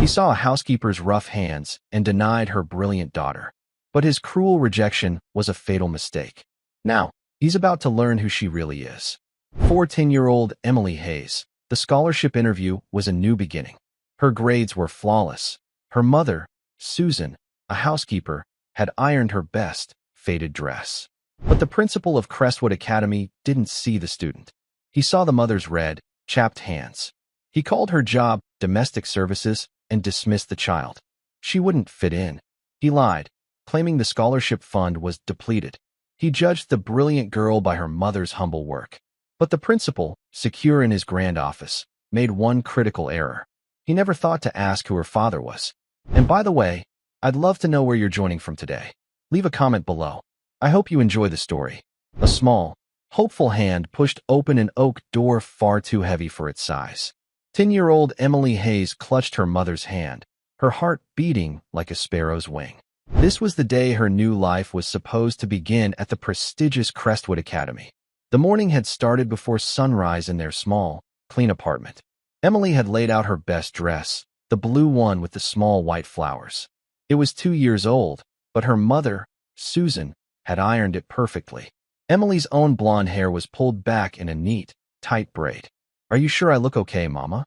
saw a housekeeper's rough hands and denied her brilliant daughter. But his cruel rejection was a fatal mistake. Now, he's about to learn who she really is. For 10-year-old Emily Hayes, the scholarship interview was a new beginning. Her grades were flawless. Her mother, Susan, a housekeeper, had ironed her best, faded dress. But the principal of Crestwood Academy didn't see the student. He saw the mother's red, chapped hands. He called her job domestic services and dismissed the child. She wouldn't fit in. He lied, claiming the scholarship fund was depleted. He judged the brilliant girl by her mother's humble work. But the principal, secure in his grand office, made one critical error. He never thought to ask who her father was. And by the way, I'd love to know where you're joining from today. Leave a comment below. I hope you enjoy the story. A small, hopeful hand pushed open an oak door far too heavy for its size. 10-year-old Emily Hayes clutched her mother's hand, her heart beating like a sparrow's wing. This was the day her new life was supposed to begin at the prestigious Crestwood Academy. The morning had started before sunrise in their small, clean apartment. Emily had laid out her best dress, the blue one with the small white flowers. It was 2 years old, but her mother, Susan, had ironed it perfectly. Emily's own blonde hair was pulled back in a neat, tight braid. "Are you sure I look okay, Mama?"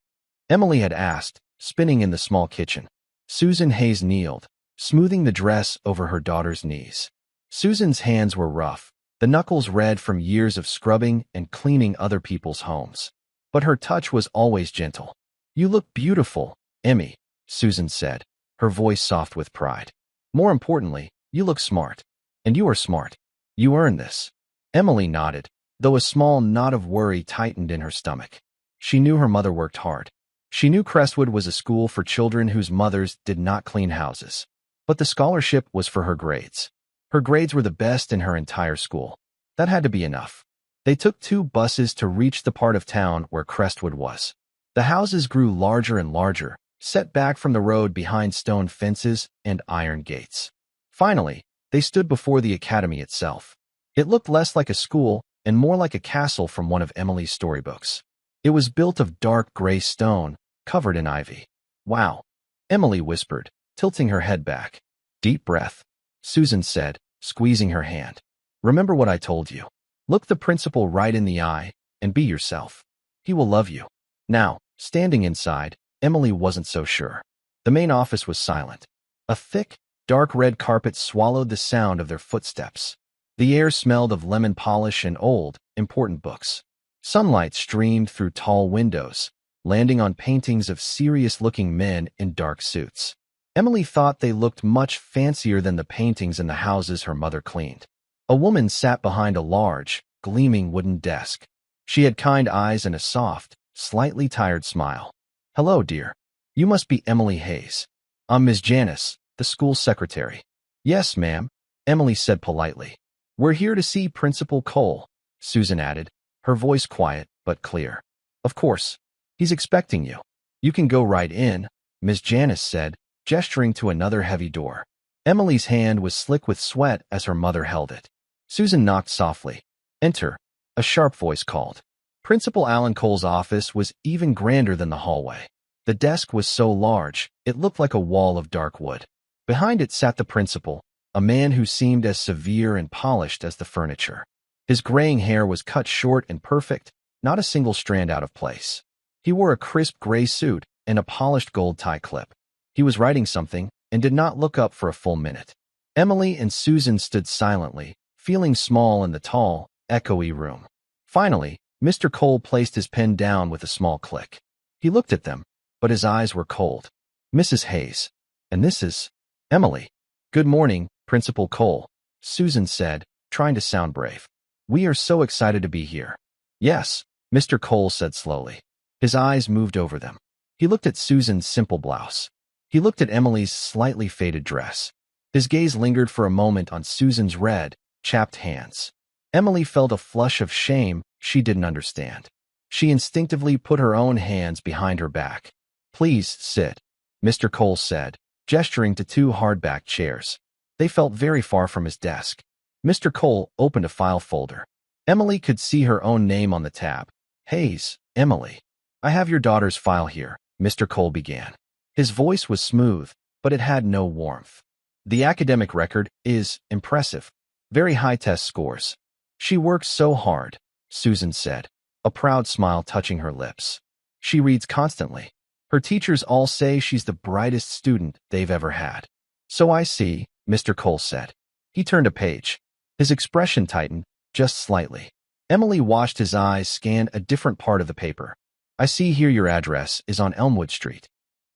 Emily had asked, spinning in the small kitchen. Susan Hayes kneeled, smoothing the dress over her daughter's knees. Susan's hands were rough, the knuckles red from years of scrubbing and cleaning other people's homes. But her touch was always gentle. "You look beautiful, Emmy," Susan said, her voice soft with pride. "More importantly, you look smart. And you are smart. You earned this." Emily nodded, though a small knot of worry tightened in her stomach. She knew her mother worked hard. She knew Crestwood was a school for children whose mothers did not clean houses. But the scholarship was for her grades. Her grades were the best in her entire school. That had to be enough. They took 2 buses to reach the part of town where Crestwood was. The houses grew larger and larger, set back from the road behind stone fences and iron gates. Finally, they stood before the academy itself. It looked less like a school and more like a castle from one of Emily's storybooks. It was built of dark gray stone, covered in ivy. "Wow," Emily whispered, tilting her head back. "Deep breath," Susan said, squeezing her hand. "Remember what I told you. Look the principal right in the eye and be yourself. He will love you." Now, standing inside, Emily wasn't so sure. The main office was silent. A thick, dark red carpet swallowed the sound of their footsteps. The air smelled of lemon polish and old, important books. Sunlight streamed through tall windows, landing on paintings of serious-looking men in dark suits. Emily thought they looked much fancier than the paintings in the houses her mother cleaned. A woman sat behind a large, gleaming wooden desk. She had kind eyes and a soft, slightly tired smile. "Hello, dear. You must be Emily Hayes. I'm Miss Janice, the school secretary." "Yes, ma'am," Emily said politely. "We're here to see Principal Cole," Susan added, her voice quiet but clear. "Of course. He's expecting you. You can go right in," Miss Janice said, gesturing to another heavy door. Emily's hand was slick with sweat as her mother held it. Susan knocked softly. "Enter," a sharp voice called. Principal Alan Cole's office was even grander than the hallway. The desk was so large, it looked like a wall of dark wood. Behind it sat the principal, a man who seemed as severe and polished as the furniture. His graying hair was cut short and perfect, not a single strand out of place. He wore a crisp gray suit and a polished gold tie clip. He was writing something and did not look up for a full minute. Emily and Susan stood silently, feeling small in the tall, echoey room. Finally, Mr. Cole placed his pen down with a small click. He looked at them, but his eyes were cold. "Mrs. Hayes. And this is Emily." "Good morning, Principal Cole," Susan said, trying to sound brave. "We are so excited to be here." "Yes," Mr. Cole said slowly. His eyes moved over them. He looked at Susan's simple blouse. He looked at Emily's slightly faded dress. His gaze lingered for a moment on Susan's red, chapped hands. Emily felt a flush of shame she didn't understand. She instinctively put her own hands behind her back. "Please sit," Mr. Cole said, gesturing to 2 hardback chairs. They felt very far from his desk. Mr. Cole opened a file folder. Emily could see her own name on the tab. "Hayes, Emily. I have your daughter's file here," Mr. Cole began. His voice was smooth, but it had no warmth. The academic record is impressive. Very high test scores. She works so hard, Susan said, a proud smile touching her lips. She reads constantly. Her teachers all say she's the brightest student they've ever had. So I see, Mr. Cole said. He turned a page. His expression tightened, just slightly. Emily watched his eyes scan a different part of the paper. I see here your address is on Elmwood Street.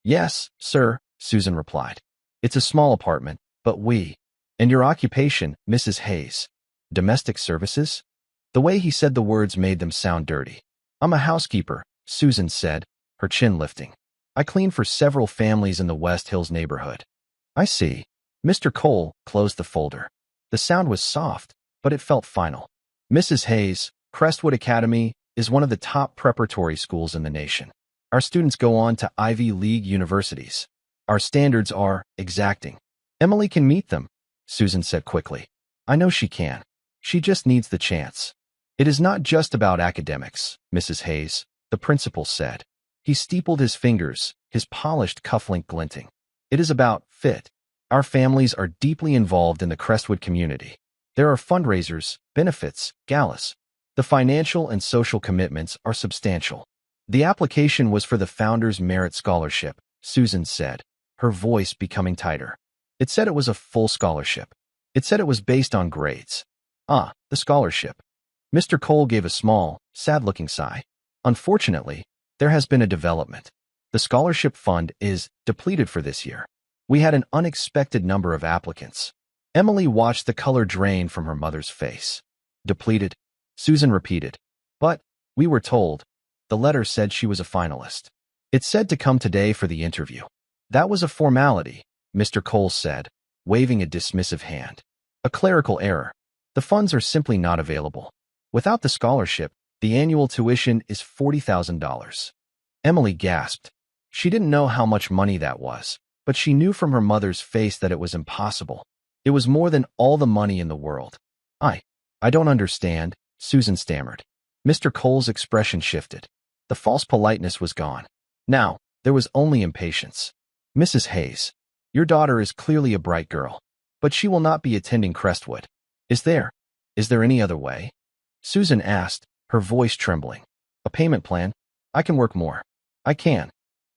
Yes, sir, Susan replied. It's a small apartment, but And your occupation, Mrs. Hayes. Domestic services? The way he said the words made them sound dirty. I'm a housekeeper, Susan said, her chin lifting. I clean for several families in the West Hills neighborhood. I see. Mr. Cole closed the folder. The sound was soft, but it felt final. Mrs. Hayes, Crestwood Academy, is one of the top preparatory schools in the nation. Our students go on to Ivy League universities. Our standards are exacting. Emily can meet them, Susan said quickly. I know she can. She just needs the chance. It is not just about academics, Mrs. Hayes, the principal said. He steepled his fingers, his polished cufflink glinting. It is about fit. Our families are deeply involved in the Crestwood community. There are fundraisers, benefits, galas. The financial and social commitments are substantial. The application was for the Founders Merit Scholarship, Susan said, her voice becoming tighter. It said it was a full scholarship. It said it was based on grades. Ah, the scholarship. Mr. Cole gave a small, sad-looking sigh. Unfortunately, there has been a development. The scholarship fund is depleted for this year. We had an unexpected number of applicants. Emily watched the color drain from her mother's face. Depleted? Susan repeated. But, we were told. The letter said she was a finalist. It said to come today for the interview. That was a formality, Mr. Cole said, waving a dismissive hand. A clerical error. The funds are simply not available. Without the scholarship, the annual tuition is $40,000. Emily gasped. She didn't know how much money that was, but she knew from her mother's face that it was impossible. It was more than all the money in the world. I don't understand, Susan stammered. Mr. Cole's expression shifted. The false politeness was gone. Now, there was only impatience. Mrs. Hayes, your daughter is clearly a bright girl, but she will not be attending Crestwood. Is there any other way? Susan asked, her voice trembling. A payment plan? I can work more. I can.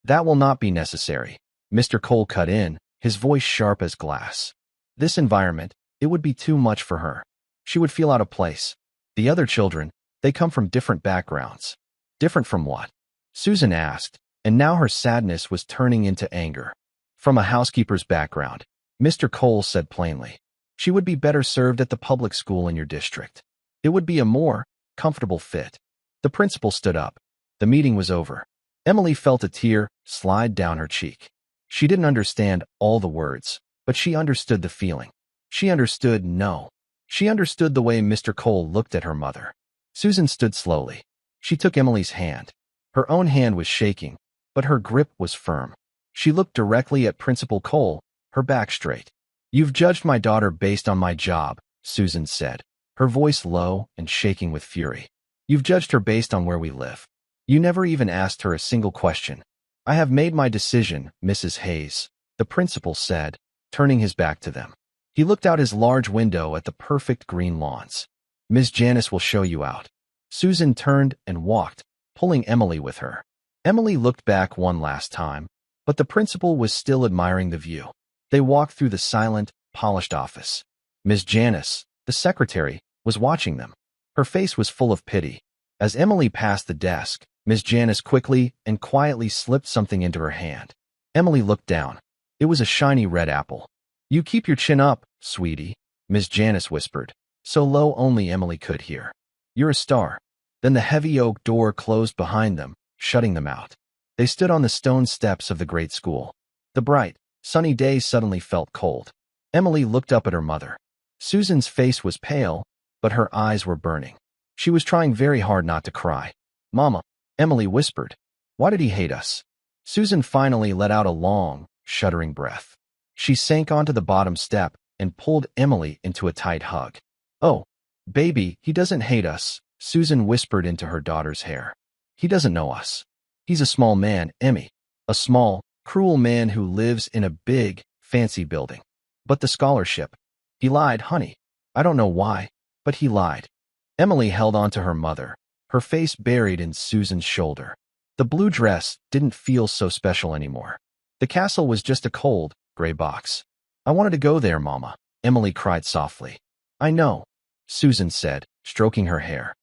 That will not be necessary. Mr. Cole cut in, his voice sharp as glass. This environment, it would be too much for her. She would feel out of place. The other children, they come from different backgrounds. Different from what? Susan asked, and now her sadness was turning into anger. From a housekeeper's background, Mr. Cole said plainly. She would be better served at the public school in your district. It would be a more comfortable fit. The principal stood up. The meeting was over. Emily felt a tear slide down her cheek. She didn't understand all the words, but she understood the feeling. She understood no. She understood the way Mr. Cole looked at her mother. Susan stood slowly. She took Emily's hand. Her own hand was shaking, but her grip was firm. She looked directly at Principal Cole, her back straight. You've judged my daughter based on my job, Susan said, her voice low and shaking with fury. You've judged her based on where we live. You never even asked her a single question. I have made my decision, Mrs. Hayes, the principal said, turning his back to them. He looked out his large window at the perfect green lawns. Miss Janice will show you out. Susan turned and walked, pulling Emily with her. Emily looked back one last time, but the principal was still admiring the view. They walked through the silent, polished office. Miss Janice, the secretary, was watching them. Her face was full of pity. As Emily passed the desk, Miss Janice quickly and quietly slipped something into her hand. Emily looked down. It was a shiny red apple. You keep your chin up, sweetie, Miss Janice whispered, so low only Emily could hear. You're a star. Then the heavy oak door closed behind them, shutting them out. They stood on the stone steps of the great school. The bright, sunny day suddenly felt cold. Emily looked up at her mother. Susan's face was pale, but her eyes were burning. She was trying very hard not to cry. Mama, Emily whispered. Why did he hate us? Susan finally let out a long, shuddering breath. She sank onto the bottom step and pulled Emily into a tight hug. Oh, baby, he doesn't hate us, Susan whispered into her daughter's hair. He doesn't know us. He's a small man, Emmy. A small, cruel man who lives in a big, fancy building. But the scholarship. He lied, honey. I don't know why, but he lied. Emily held on to her mother, her face buried in Susan's shoulder. The blue dress didn't feel so special anymore. The castle was just a cold, gray box. I wanted to go there, Mama, Emily cried softly. I know, Susan said, stroking her hair.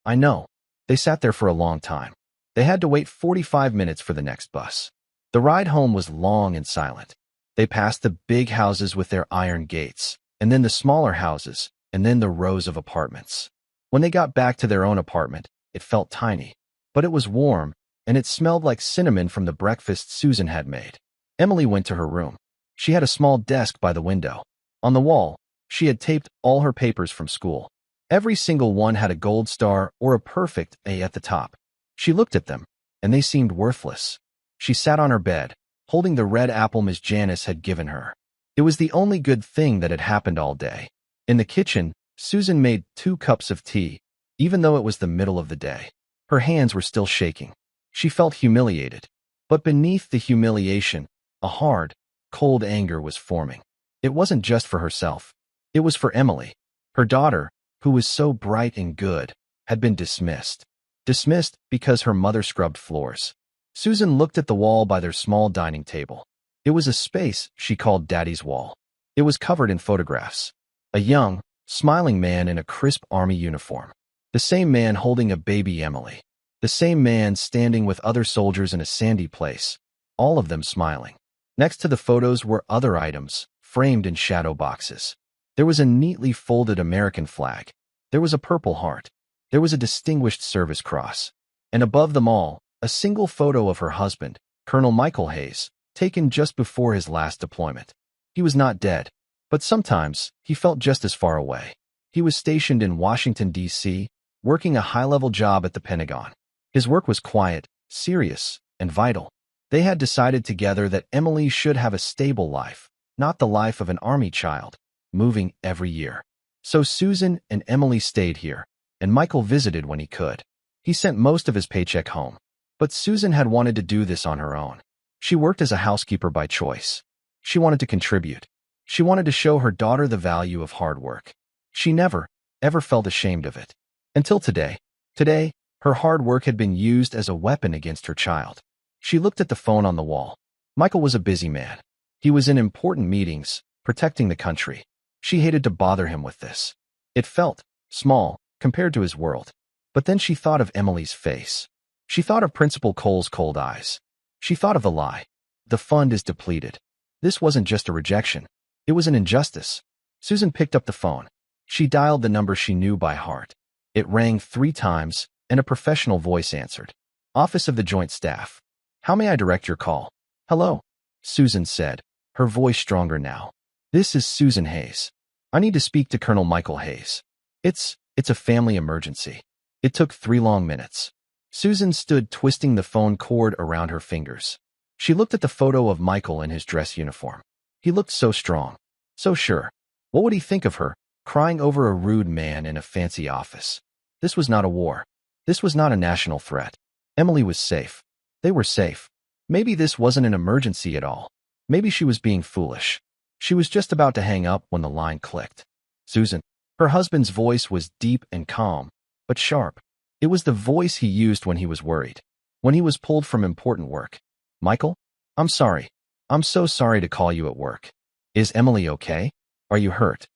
I know. They sat there for a long time. They had to wait 45 minutes for the next bus. The ride home was long and silent. They passed the big houses with their iron gates, and then the smaller houses, and then the rows of apartments. When they got back to their own apartment, it felt tiny, but it was warm, and it smelled like cinnamon from the breakfast Susan had made. Emily went to her room. She had a small desk by the window. On the wall, she had taped all her papers from school. Every single one had a gold star or a perfect A at the top. She looked at them, and they seemed worthless. She sat on her bed, holding the red apple Miss Janice had given her. It was the only good thing that had happened all day. In the kitchen, Susan made 2 cups of tea, even though it was the middle of the day. Her hands were still shaking. She felt humiliated. But beneath the humiliation, a hard, cold anger was forming. It wasn't just for herself. It was for Emily. Her daughter, who was so bright and good, had been dismissed. Dismissed because her mother scrubbed floors. Susan looked at the wall by their small dining table. It was a space she called Daddy's wall. It was covered in photographs. A young, smiling man in a crisp army uniform. The same man holding a baby Emily. The same man standing with other soldiers in a sandy place, all of them smiling. Next to the photos were other items, framed in shadow boxes. There was a neatly folded American flag. There was a Purple Heart. There was a Distinguished Service Cross. And above them all, a single photo of her husband, Colonel Michael Hayes, taken just before his last deployment. He was not dead, but sometimes he felt just as far away. He was stationed in Washington, D.C., working a high-level job at the Pentagon. His work was quiet, serious, and vital. They had decided together that Emily should have a stable life, not the life of an army child, moving every year. So Susan and Emily stayed here, and Michael visited when he could. He sent most of his paycheck home. But Susan had wanted to do this on her own. She worked as a housekeeper by choice. She wanted to contribute. She wanted to show her daughter the value of hard work. She never, ever felt ashamed of it. Until today. Today, her hard work had been used as a weapon against her child. She looked at the phone on the wall. Michael was a busy man. He was in important meetings, protecting the country. She hated to bother him with this. It felt small compared to his world. But then she thought of Emily's face. She thought of Principal Cole's cold eyes. She thought of the lie. The fund is depleted. This wasn't just a rejection. It was an injustice. Susan picked up the phone. She dialed the number she knew by heart. It rang 3 times, and a professional voice answered. Office of the Joint Staff. How may I direct your call? Hello, Susan said, her voice stronger now. This is Susan Hayes. I need to speak to Colonel Michael Hayes. It's a family emergency. It took 3 long minutes. Susan stood twisting the phone cord around her fingers. She looked at the photo of Michael in his dress uniform. He looked so strong, so sure. What would he think of her, crying over a rude man in a fancy office? This was not a war. This was not a national threat. Emily was safe. They were safe. Maybe this wasn't an emergency at all. Maybe she was being foolish. She was just about to hang up when the line clicked. Susan. Her husband's voice was deep and calm, but sharp. It was the voice he used when he was worried, when he was pulled from important work. Michael? I'm sorry. I'm so sorry to call you at work. Is Emily okay? Are you hurt?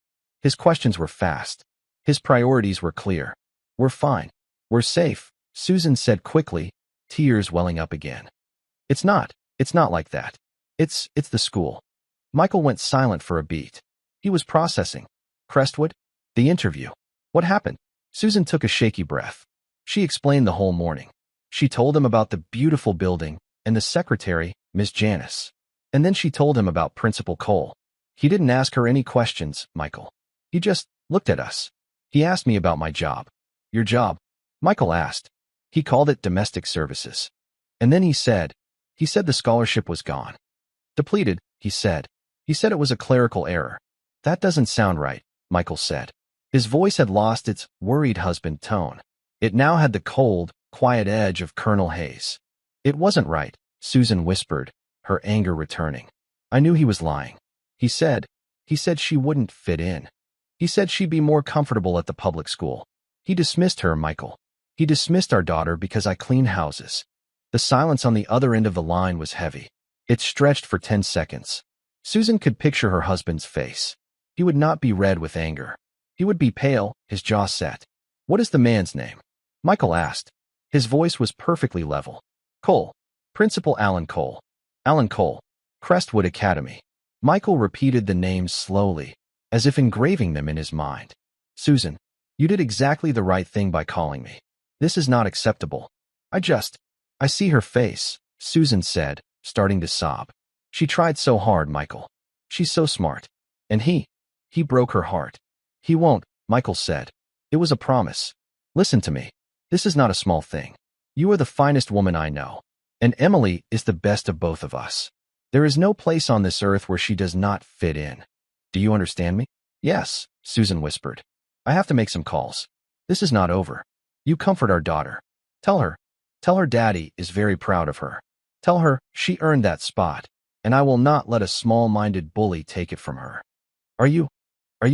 His questions were fast. His priorities were clear. We're fine. We're safe, Susan said quickly, tears welling up again. It's not like that. It's the school. Michael went silent for a beat. He was processing. Crestwood? The interview. What happened? Susan took a shaky breath. She explained the whole morning. She told him about the beautiful building and the secretary, Miss Janice. And then she told him about Principal Cole. He didn't ask her any questions, Michael. He just looked at us. He asked me about my job. Your job? Michael asked. He called it domestic services. And then he said the scholarship was gone. Depleted, he said. He said it was a clerical error. That doesn't sound right, Michael said. His voice had lost its worried husband tone. It now had the cold, quiet edge of Colonel Hayes. It wasn't right, Susan whispered, her anger returning. I knew he was lying. He said she wouldn't fit in. He said she'd be more comfortable at the public school. He dismissed her, Michael. He dismissed our daughter because I clean houses. The silence on the other end of the line was heavy. It stretched for 10 seconds. Susan could picture her husband's face. He would not be red with anger. He would be pale, his jaw set. What is the man's name? Michael asked. His voice was perfectly level. Cole. Principal Alan Cole. Alan Cole. Crestwood Academy. Michael repeated the names slowly, as if engraving them in his mind. Susan, you did exactly the right thing by calling me. This is not acceptable. I see her face, Susan said, starting to sob. She tried so hard, Michael. She's so smart. And he broke her heart. He won't, Michael said. It was a promise. Listen to me. This is not a small thing. You are the finest woman I know. And Emily is the best of both of us. There is no place on this earth where she does not fit in. Do you understand me? Yes, Susan whispered. I have to make some calls. This is not over. You comfort our daughter. Tell her daddy is very proud of her. Tell her she earned that spot, and I will not let a small-minded bully take it from her. Are you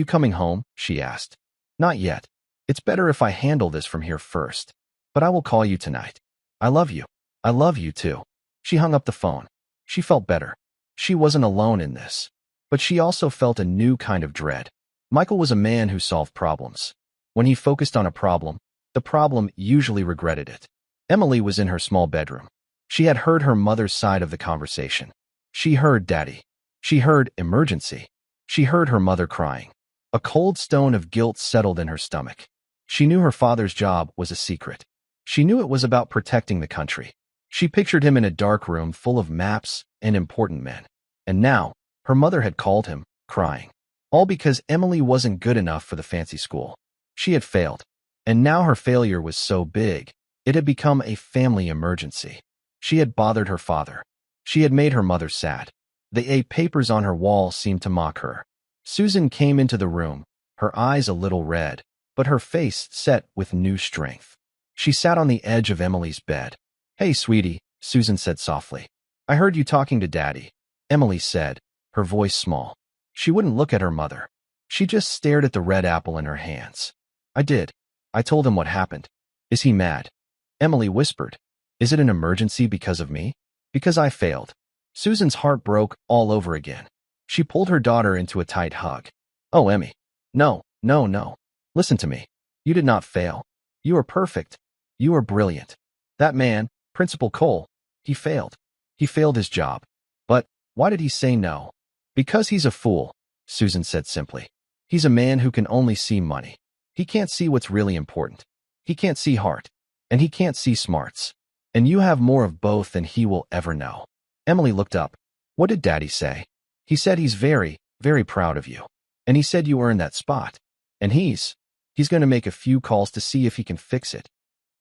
coming home? She asked. Not yet. It's better if I handle this from here first. But I will call you tonight. I love you. I love you too. She hung up the phone. She felt better. She wasn't alone in this. But she also felt a new kind of dread. Michael was a man who solved problems. When he focused on a problem, the problem usually regretted it. Emily was in her small bedroom. She had heard her mother's side of the conversation. She heard daddy. She heard emergency. She heard her mother crying. A cold stone of guilt settled in her stomach. She knew her father's job was a secret. She knew it was about protecting the country. She pictured him in a dark room full of maps and important men. And now, her mother had called him, crying. All because Emily wasn't good enough for the fancy school. She had failed. And now her failure was so big, it had become a family emergency. She had bothered her father. She had made her mother sad. The papers on her wall seemed to mock her. Susan came into the room, her eyes a little red, but her face set with new strength. She sat on the edge of Emily's bed. Hey, sweetie, Susan said softly. I heard you talking to Daddy, Emily said, her voice small. She wouldn't look at her mother. She just stared at the red apple in her hands. I did. I told him what happened. Is he mad? Emily whispered. Is it an emergency because of me? Because I failed. Susan's heart broke all over again. She pulled her daughter into a tight hug. Oh, Emmy. No. Listen to me. You did not fail. You are perfect. You are brilliant. That man, Principal Cole, he failed. He failed his job. But why did he say no? Because he's a fool, Susan said simply. He's a man who can only see money. He can't see what's really important. He can't see heart. And he can't see smarts. And you have more of both than he will ever know. Emily looked up. What did Daddy say? He said he's very, very proud of you. And he said you earned that spot. And he's going to make a few calls to see if he can fix it.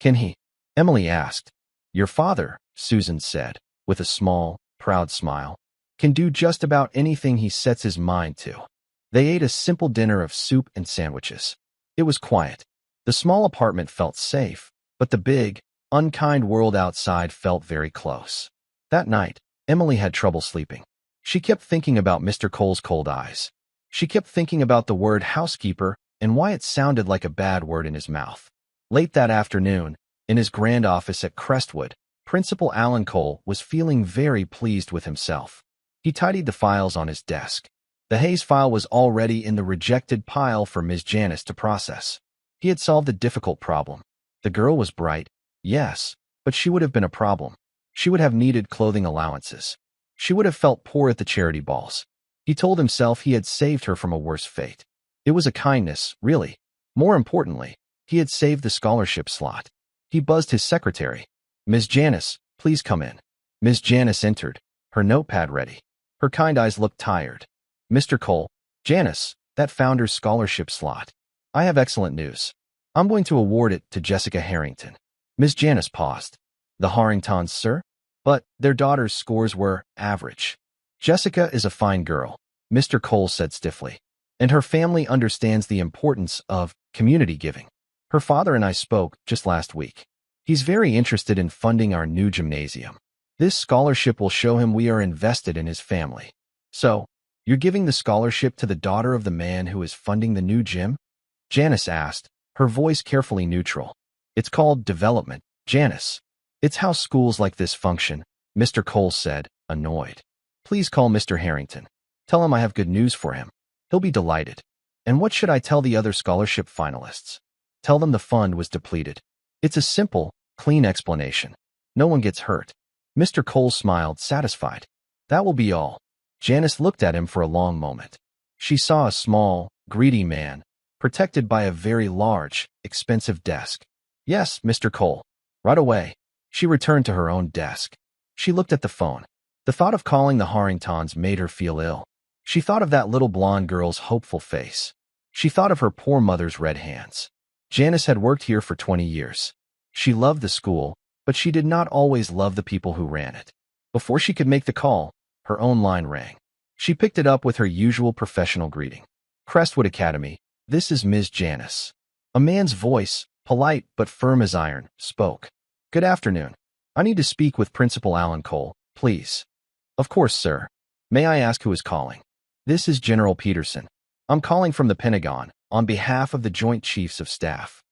Can he? Emily asked. Your father, Susan said, with a small, proud smile, can do just about anything he sets his mind to. They ate a simple dinner of soup and sandwiches. It was quiet. The small apartment felt safe, but the big, unkind world outside felt very close. That night, Emily had trouble sleeping. She kept thinking about Mr. Cole's cold eyes. She kept thinking about the word housekeeper and why it sounded like a bad word in his mouth. Late that afternoon, in his grand office at Crestwood, Principal Alan Cole was feeling very pleased with himself. He tidied the files on his desk. The Hayes file was already in the rejected pile for Ms. Janice to process. He had solved a difficult problem. The girl was bright, yes, but she would have been a problem. She would have needed clothing allowances. She would have felt poor at the charity balls. He told himself he had saved her from a worse fate. It was a kindness, really. More importantly, he had saved the scholarship slot. He buzzed his secretary. Ms. Janice, please come in. Ms. Janice entered, her notepad ready. Her kind eyes looked tired. Mr. Cole, Janice, that founder's scholarship slot. I have excellent news. I'm going to award it to Jessica Harrington. Ms. Janice paused. The Harringtons, sir? But their daughter's scores were average. Jessica is a fine girl, Mr. Cole said stiffly. And her family understands the importance of community giving. Her father and I spoke just last week. He's very interested in funding our new gymnasium. This scholarship will show him we are invested in his family. So, you're giving the scholarship to the daughter of the man who is funding the new gym? Janice asked, her voice carefully neutral. It's called development, Janice. It's how schools like this function, Mr. Cole said, annoyed. Please call Mr. Harrington. Tell him I have good news for him. He'll be delighted. And what should I tell the other scholarship finalists? Tell them the fund was depleted. It's a simple, clean explanation. No one gets hurt. Mr. Cole smiled, satisfied. That will be all. Janice looked at him for a long moment. She saw a small, greedy man, protected by a very large, expensive desk. Yes, Mr. Cole. Right away. She returned to her own desk. She looked at the phone. The thought of calling the Harringtons made her feel ill. She thought of that little blonde girl's hopeful face. She thought of her poor mother's red hands. Janice had worked here for 20 years. She loved the school, but she did not always love the people who ran it. Before she could make the call, her own line rang. She picked it up with her usual professional greeting. Crestwood Academy, this is Ms. Janice. A man's voice, polite but firm as iron, spoke. Good afternoon. I need to speak with Principal Alan Cole, please. Of course, sir. May I ask who is calling? This is General Peterson. I'm calling from the Pentagon, on behalf of the Joint Chiefs of Staff.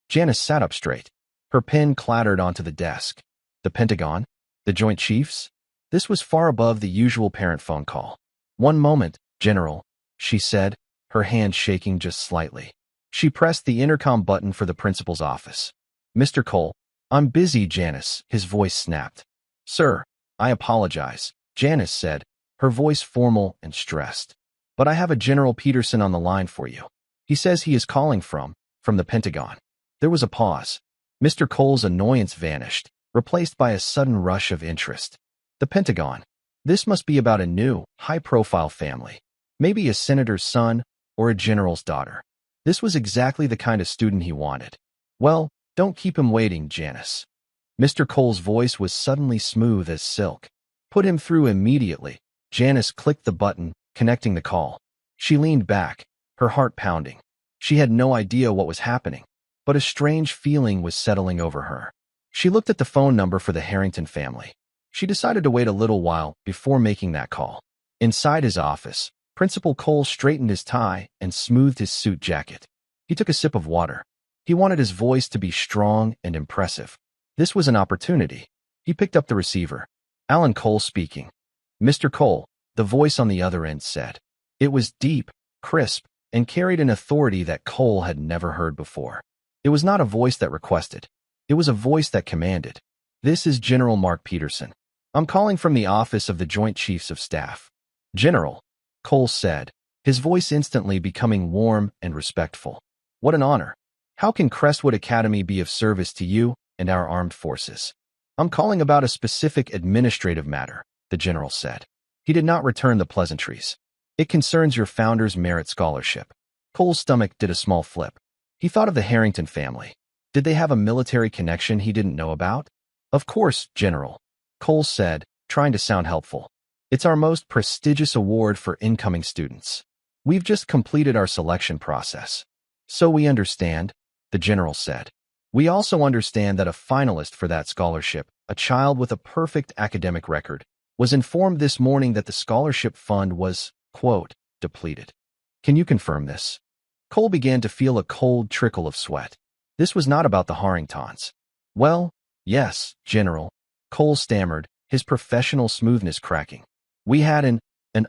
Janice sat up straight. Her pen clattered onto the desk. The Pentagon? The Joint Chiefs? This was far above the usual parent phone call. One moment, General, she said, her hand shaking just slightly. She pressed the intercom button for the principal's office. Mr. Cole, I'm busy, Janice, his voice snapped. Sir, I apologize, Janice said, her voice formal and stressed. But I have a General Peterson on the line for you. He says he is calling from the Pentagon. There was a pause. Mr. Cole's annoyance vanished, replaced by a sudden rush of interest. The Pentagon. This must be about a new, high-profile family. Maybe a senator's son or a general's daughter. This was exactly the kind of student he wanted. Well, don't keep him waiting, Janice. Mr. Cole's voice was suddenly smooth as silk. Put him through immediately. Janice clicked the button, connecting the call. She leaned back, her heart pounding. She had no idea what was happening, but a strange feeling was settling over her. She looked at the phone number for the Harrington family. She decided to wait a little while before making that call. Inside his office, Principal Cole straightened his tie and smoothed his suit jacket. He took a sip of water. He wanted his voice to be strong and impressive. This was an opportunity. He picked up the receiver. Alan Cole speaking. Mr. Cole, the voice on the other end said. It was deep, crisp, and carried an authority that Cole had never heard before. It was not a voice that requested. It was a voice that commanded. This is General Mark Peterson. I'm calling from the office of the Joint Chiefs of Staff. General, Cole said, his voice instantly becoming warm and respectful. What an honor. How can Crestwood Academy be of service to you and our armed forces? I'm calling about a specific administrative matter, the general said. He did not return the pleasantries. It concerns your founder's merit scholarship. Cole's stomach did a small flip. He thought of the Harrington family. Did they have a military connection he didn't know about? Of course, General, Cole said, trying to sound helpful. It's our most prestigious award for incoming students. We've just completed our selection process. So we understand, the general said. We also understand that a finalist for that scholarship, a child with a perfect academic record, was informed this morning that the scholarship fund was, quote, depleted. Can you confirm this? Cole began to feel a cold trickle of sweat. This was not about the Harringtons. Well, yes, General, Cole stammered, his professional smoothness cracking. We had an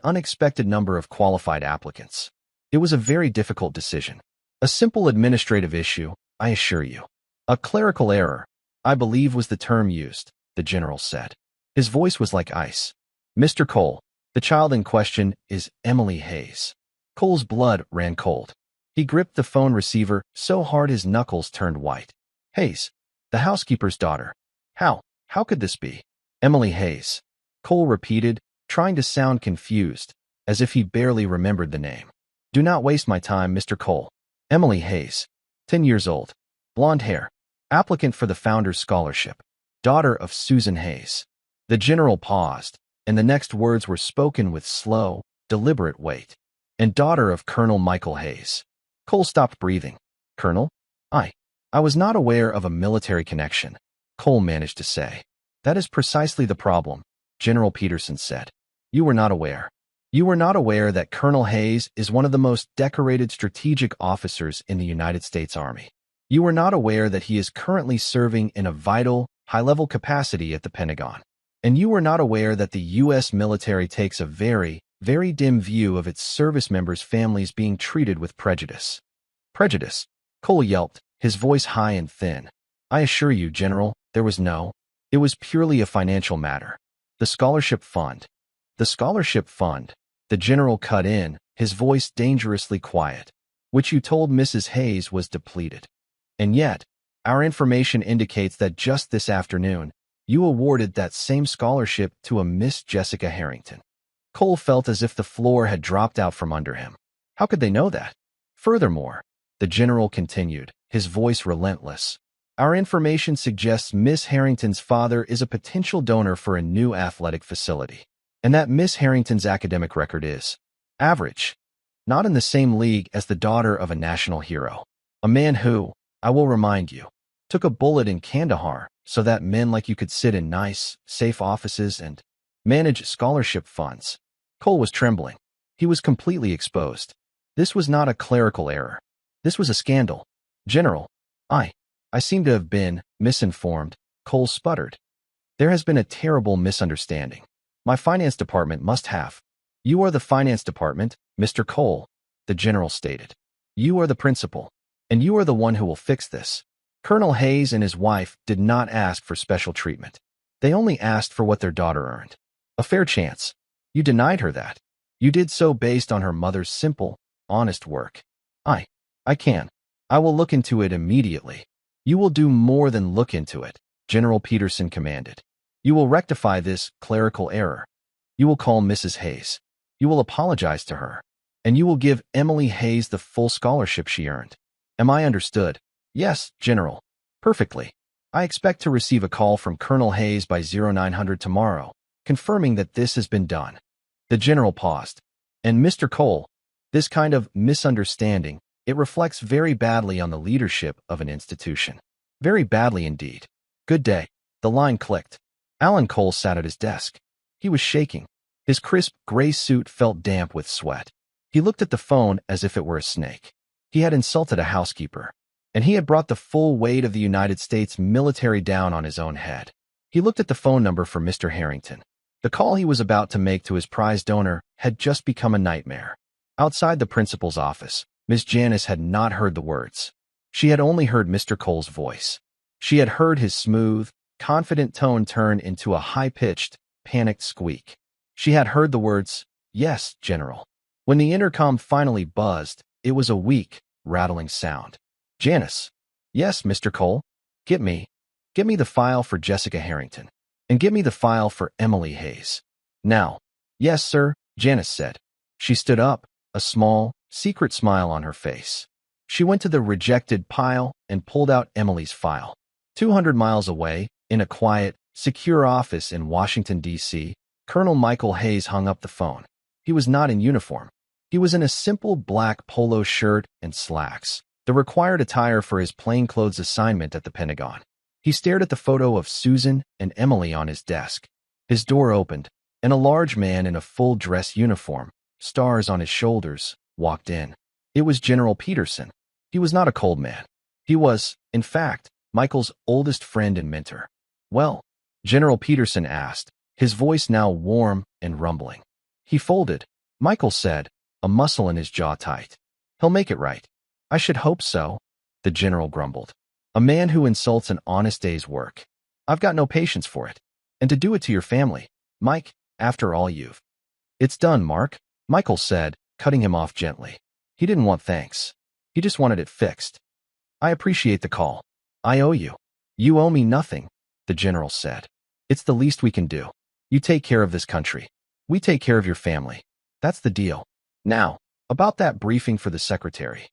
unexpected number of qualified applicants. It was a very difficult decision. A simple administrative issue, I assure you. A clerical error, I believe was the term used, the general said. His voice was like ice. Mr. Cole, the child in question is Emily Hayes. Cole's blood ran cold. He gripped the phone receiver so hard his knuckles turned white. Hayes, the housekeeper's daughter. How could this be? Emily Hayes. Cole repeated, trying to sound confused, as if he barely remembered the name. Do not waste my time, Mr. Cole. Emily Hayes, 10 years old, blonde hair, applicant for the Founder's Scholarship, daughter of Susan Hayes. The general paused, and the next words were spoken with slow, deliberate weight. And daughter of Colonel Michael Hayes. Cole stopped breathing. Colonel? I was not aware of a military connection, Cole managed to say. That is precisely the problem, General Peterson said. You were not aware. You were not aware that Colonel Hayes is one of the most decorated strategic officers in the United States Army. You were not aware that he is currently serving in a vital, high-level capacity at the Pentagon. And you were not aware that the U.S. military takes a very, very dim view of its service members' families being treated with prejudice. Prejudice, Cole yelped, his voice high and thin. I assure you, General, there was no. It was purely a financial matter. The scholarship fund. The scholarship fund, the general cut in, his voice dangerously quiet, which you told Mrs. Hayes was depleted. And yet, our information indicates that just this afternoon, you awarded that same scholarship to a Miss Jessica Harrington. Cole felt as if the floor had dropped out from under him. How could they know that? Furthermore, the general continued, his voice relentless. Our information suggests Miss Harrington's father is a potential donor for a new athletic facility, and that Miss Harrington's academic record is average, not in the same league as the daughter of a national hero, a man who, I will remind you, took a bullet in Kandahar so that men like you could sit in nice, safe offices and manage scholarship funds. Cole was trembling. He was completely exposed. This was not a clerical error. This was a scandal. General, I seem to have been misinformed, Cole sputtered. There has been a terrible misunderstanding. My finance department must have. You are the finance department, Mr. Cole, the general stated. You are the principal, and you are the one who will fix this. Colonel Hayes and his wife did not ask for special treatment. They only asked for what their daughter earned. A fair chance. You denied her that. You did so based on her mother's simple, honest work. I can. I will look into it immediately. You will do more than look into it, General Peterson commanded. You will rectify this clerical error. You will call Mrs. Hayes. You will apologize to her. And you will give Emily Hayes the full scholarship she earned. Am I understood? Yes, General. Perfectly. I expect to receive a call from Colonel Hayes by 0900 tomorrow, confirming that this has been done. The general paused. And Mr. Cole, this kind of misunderstanding, it reflects very badly on the leadership of an institution. Very badly indeed. Good day. The line clicked. Alan Cole sat at his desk. He was shaking. His crisp gray suit felt damp with sweat. He looked at the phone as if it were a snake. He had insulted a housekeeper, and he had brought the full weight of the United States military down on his own head. He looked at the phone number for Mr. Harrington. The call he was about to make to his prize donor had just become a nightmare. Outside the principal's office, Miss Janice had not heard the words. She had only heard Mr. Cole's voice. She had heard his smooth, confident tone turn into a high-pitched, panicked squeak. She had heard the words, "Yes, General." When the intercom finally buzzed, it was a weak, rattling sound. Janice. Yes, Mr. Cole. Get me the file for Jessica Harrington. And get me the file for Emily Hayes. Now. Yes, sir, Janice said. She stood up, a small, secret smile on her face. She went to the rejected pile and pulled out Emily's file. 200 miles away, in a quiet, secure office in Washington, D.C., Colonel Michael Hayes hung up the phone. He was not in uniform. He was in a simple black polo shirt and slacks, the required attire for his plainclothes assignment at the Pentagon. He stared at the photo of Susan and Emily on his desk. His door opened, and a large man in a full dress uniform, stars on his shoulders, walked in. It was General Peterson. He was not a cold man. He was, in fact, Michael's oldest friend and mentor. Well, General Peterson asked, his voice now warm and rumbling. He folded, Michael said, a muscle in his jaw tight. He'll make it right. I should hope so, the general grumbled. A man who insults an honest day's work. I've got no patience for it. And to do it to your family, Mike, after all you've. It's done, Mark, Michael said, cutting him off gently. He didn't want thanks. He just wanted it fixed. I appreciate the call. I owe you. You owe me nothing, the general said. It's the least we can do. You take care of this country. We take care of your family. That's the deal. Now, about that briefing for the secretary.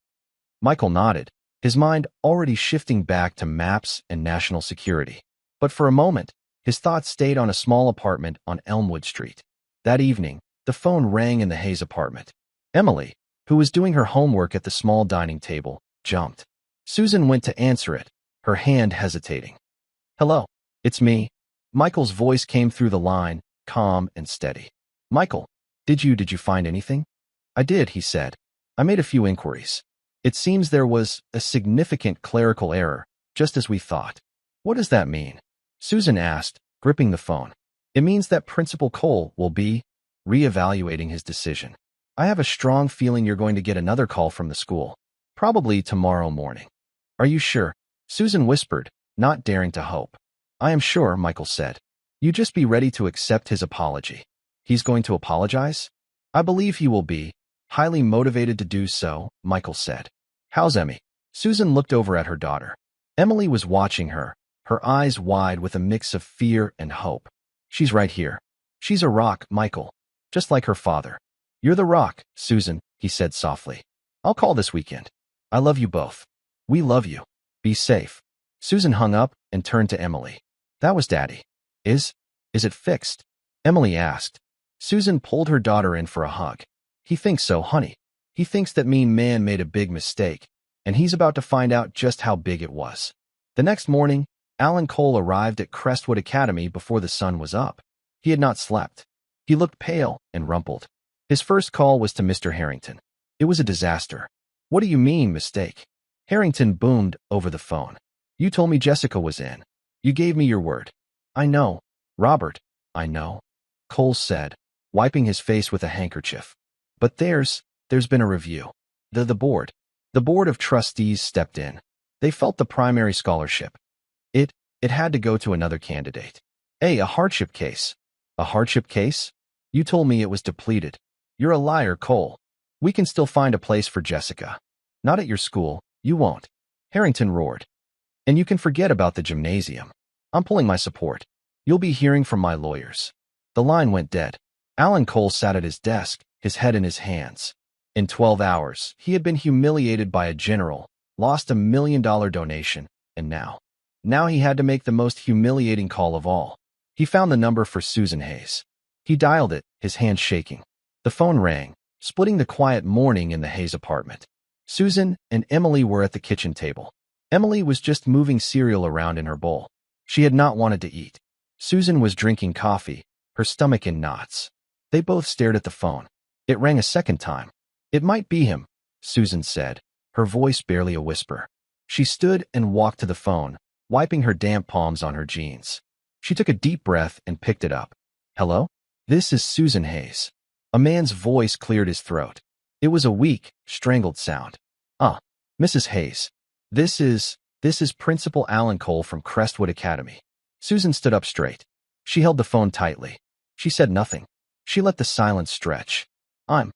Michael nodded, his mind already shifting back to maps and national security. But for a moment, his thoughts stayed on a small apartment on Elmwood Street. That evening, the phone rang in the Hayes apartment. Emily, who was doing her homework at the small dining table, jumped. Susan went to answer it, her hand hesitating. Hello, it's me. Michael's voice came through the line, calm and steady. Michael, did you find anything? I did, he said. I made a few inquiries. It seems there was a significant clerical error, just as we thought. What does that mean? Susan asked, gripping the phone. It means that Principal Cole will be re-evaluating his decision. I have a strong feeling you're going to get another call from the school, probably tomorrow morning. Are you sure? Susan whispered, not daring to hope. I am sure, Michael said. You just be ready to accept his apology. He's going to apologize? I believe he will be, highly motivated to do so, Michael said. How's Emmy? Susan looked over at her daughter. Emily was watching her, her eyes wide with a mix of fear and hope. She's right here. She's a rock, Michael, just like her father. You're the rock, Susan, he said softly. I'll call this weekend. I love you both. We love you. Be safe. Susan hung up and turned to Emily. That was Daddy. Is it fixed? Emily asked. Susan pulled her daughter in for a hug. He thinks so, honey. He thinks that mean man made a big mistake, and he's about to find out just how big it was. The next morning, Alan Cole arrived at Crestwood Academy before the sun was up. He had not slept. He looked pale and rumpled. His first call was to Mr. Harrington. It was a disaster. What do you mean, mistake? Harrington boomed over the phone. You told me Jessica was in. You gave me your word. I know. Robert, I know. Cole said, wiping his face with a handkerchief. But there's been a review. The board of trustees stepped in. They felt the primary scholarship. It had to go to another candidate. A hardship case. A hardship case? You told me it was depleted. You're a liar, Cole. We can still find a place for Jessica. Not at your school. You won't. Harrington roared. And you can forget about the gymnasium. I'm pulling my support. You'll be hearing from my lawyers. The line went dead. Alan Cole sat at his desk, his head in his hands. In 12 hours, he had been humiliated by a general, lost $1 million donation, and now he had to make the most humiliating call of all. He found the number for Susan Hayes. He dialed it, his hand shaking. The phone rang, splitting the quiet morning in the Hayes apartment. Susan and Emily were at the kitchen table. Emily was just moving cereal around in her bowl. She had not wanted to eat. Susan was drinking coffee, her stomach in knots. They both stared at the phone. It rang a second time. It might be him, Susan said, her voice barely a whisper. She stood and walked to the phone, wiping her damp palms on her jeans. She took a deep breath and picked it up. Hello? This is Susan Hayes. A man's voice cleared his throat. It was a weak, strangled sound. Mrs. Hayes. This is Principal Alan Cole from Crestwood Academy. Susan stood up straight. She held the phone tightly. She said nothing. She let the silence stretch. I'm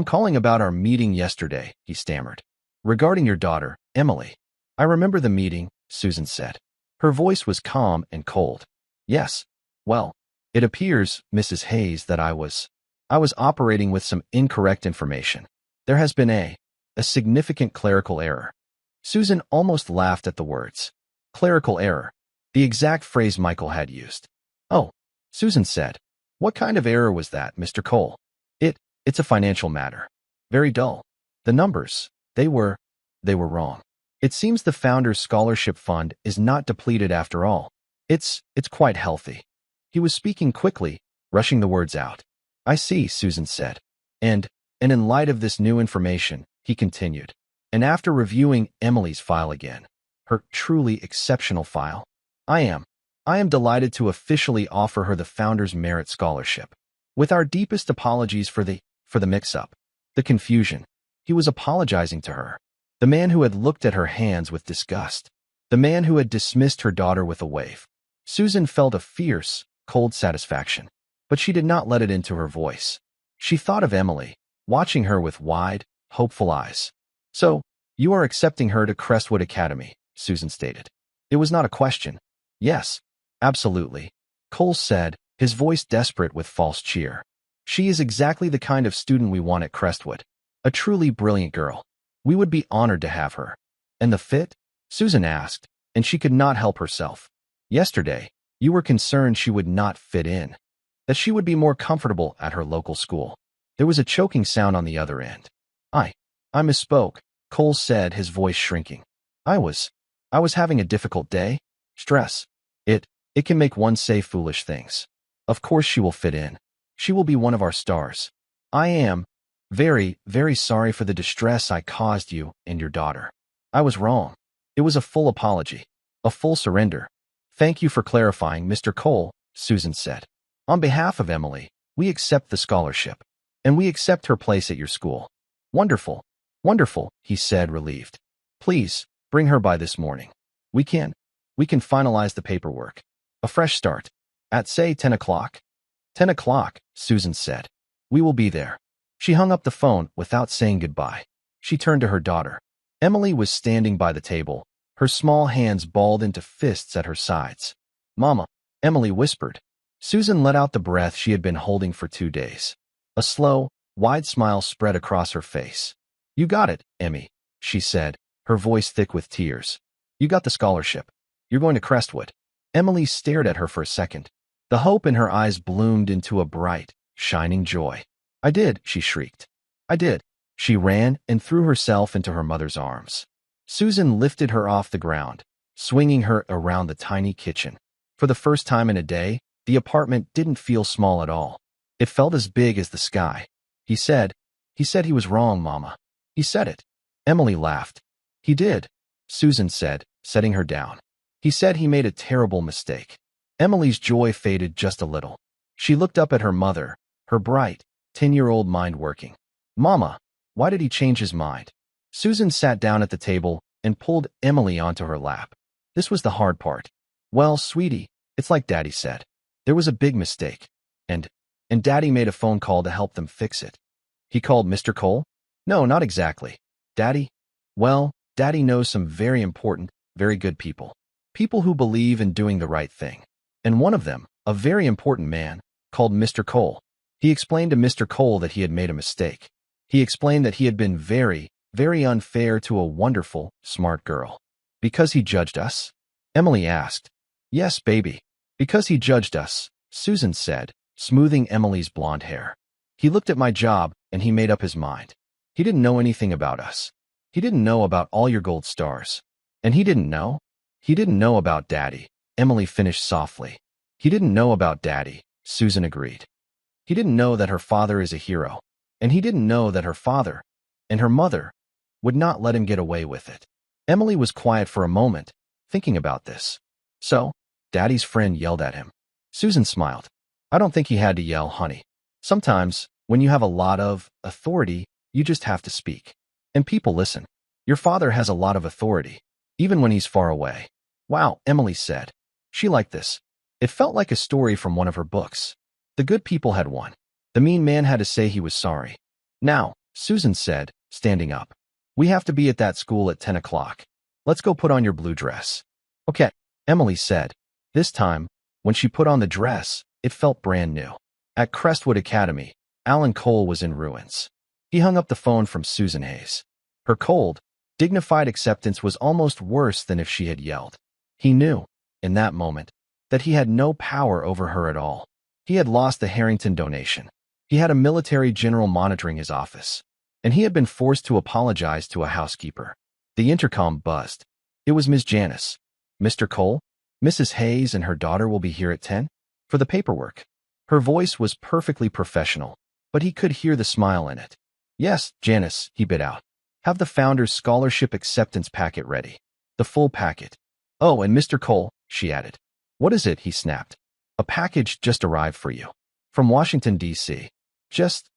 calling about our meeting yesterday, he stammered. Regarding your daughter, Emily. I remember the meeting, Susan said. Her voice was calm and cold. Yes. Well, it appears, Mrs. Hayes, that I was operating with some incorrect information. There has been a significant clerical error. Susan almost laughed at the words. Clerical error. The exact phrase Michael had used. Oh, Susan said. What kind of error was that, Mr. Cole? It's a financial matter. Very dull. The numbers, they were wrong. It seems the Founders Scholarship Fund is not depleted after all. It's quite healthy. He was speaking quickly, rushing the words out. I see, Susan said. And in light of this new information, he continued, and after reviewing Emily's file again, her truly exceptional file, I am delighted to officially offer her the Founders Merit Scholarship. With our deepest apologies for the mix-up, the confusion. He was apologizing to her. The man who had looked at her hands with disgust. The man who had dismissed her daughter with a wave. Susan felt a fierce, cold satisfaction, but she did not let it into her voice. She thought of Emily, watching her with wide, hopeful eyes. So, you are accepting her to Crestwood Academy, Susan stated. It was not a question. Yes, absolutely, Cole said, his voice desperate with false cheer. She is exactly the kind of student we want at Crestwood. A truly brilliant girl. We would be honored to have her. And the fit? Susan asked, and she could not help herself. Yesterday, you were concerned she would not fit in. That she would be more comfortable at her local school. There was a choking sound on the other end. I misspoke, Cole said, his voice shrinking. I was having a difficult day. Stress. It can make one say foolish things. Of course she will fit in. She will be one of our stars. I am very, very sorry for the distress I caused you and your daughter. I was wrong. It was a full apology. A full surrender. Thank you for clarifying, Mr. Cole, Susan said. On behalf of Emily, we accept the scholarship. And we accept her place at your school. Wonderful. Wonderful, he said, relieved. Please, bring her by this morning. We can finalize the paperwork. A fresh start. At, say, 10 o'clock? 10 o'clock, Susan said. We will be there. She hung up the phone without saying goodbye. She turned to her daughter. Emily was standing by the table, her small hands balled into fists at her sides. Mama, Emily whispered. Susan let out the breath she had been holding for 2 days. A slow, wide smile spread across her face. You got it, Emmy, she said, her voice thick with tears. You got the scholarship. You're going to Crestwood. Emily stared at her for a second. The hope in her eyes bloomed into a bright, shining joy. I did, she shrieked. I did. She ran and threw herself into her mother's arms. Susan lifted her off the ground, swinging her around the tiny kitchen. For the first time in a day, the apartment didn't feel small at all. It felt as big as the sky. He said he was wrong, Mama. He said it. Emily laughed. He did, Susan said, setting her down. He said he made a terrible mistake. Emily's joy faded just a little. She looked up at her mother, her bright, 10-year-old mind working. Mama, why did he change his mind? Susan sat down at the table and pulled Emily onto her lap. This was the hard part. Well, sweetie, it's like Daddy said. There was a big mistake. And Daddy made a phone call to help them fix it. He called Mr. Cole? No, not exactly. Daddy? Well, Daddy knows some very important, very good people. People who believe in doing the right thing. And one of them, a very important man, called Mr. Cole. He explained to Mr. Cole that he had made a mistake. He explained that he had been very, very unfair to a wonderful, smart girl. Because he judged us? Emily asked. Yes, baby. Because he judged us, Susan said, smoothing Emily's blonde hair. He looked at my job and he made up his mind. He didn't know anything about us. He didn't know about all your gold stars. And he didn't know? He didn't know about Daddy, Emily finished softly. He didn't know about Daddy, Susan agreed. He didn't know that her father is a hero. And he didn't know that her father and her mother would not let him get away with it. Emily was quiet for a moment, thinking about this. So, Daddy's friend yelled at him. Susan smiled. I don't think he had to yell, honey. Sometimes, when you have a lot of authority, you just have to speak. And people listen. Your father has a lot of authority, even when he's far away. Wow, Emily said. She liked this. It felt like a story from one of her books. The good people had won. The mean man had to say he was sorry. Now, Susan said, standing up. We have to be at that school at 10 o'clock. Let's go put on your blue dress. Okay, Emily said. This time, when she put on the dress, it felt brand new. At Crestwood Academy, Alan Cole was in ruins. He hung up the phone from Susan Hayes. Her cold, dignified acceptance was almost worse than if she had yelled. He knew, in that moment, that he had no power over her at all. He had lost the Harrington donation. He had a military general monitoring his office. And he had been forced to apologize to a housekeeper. The intercom buzzed. It was Miss Janice. Mr. Cole, Mrs. Hayes and her daughter will be here at 10? For the paperwork. Her voice was perfectly professional, but he could hear the smile in it. Yes, Janice, he bit out. Have the founder's scholarship acceptance packet ready. The full packet. Oh, and Mr. Cole, she added. What is it, he snapped. A package just arrived for you. From Washington, D.C. Just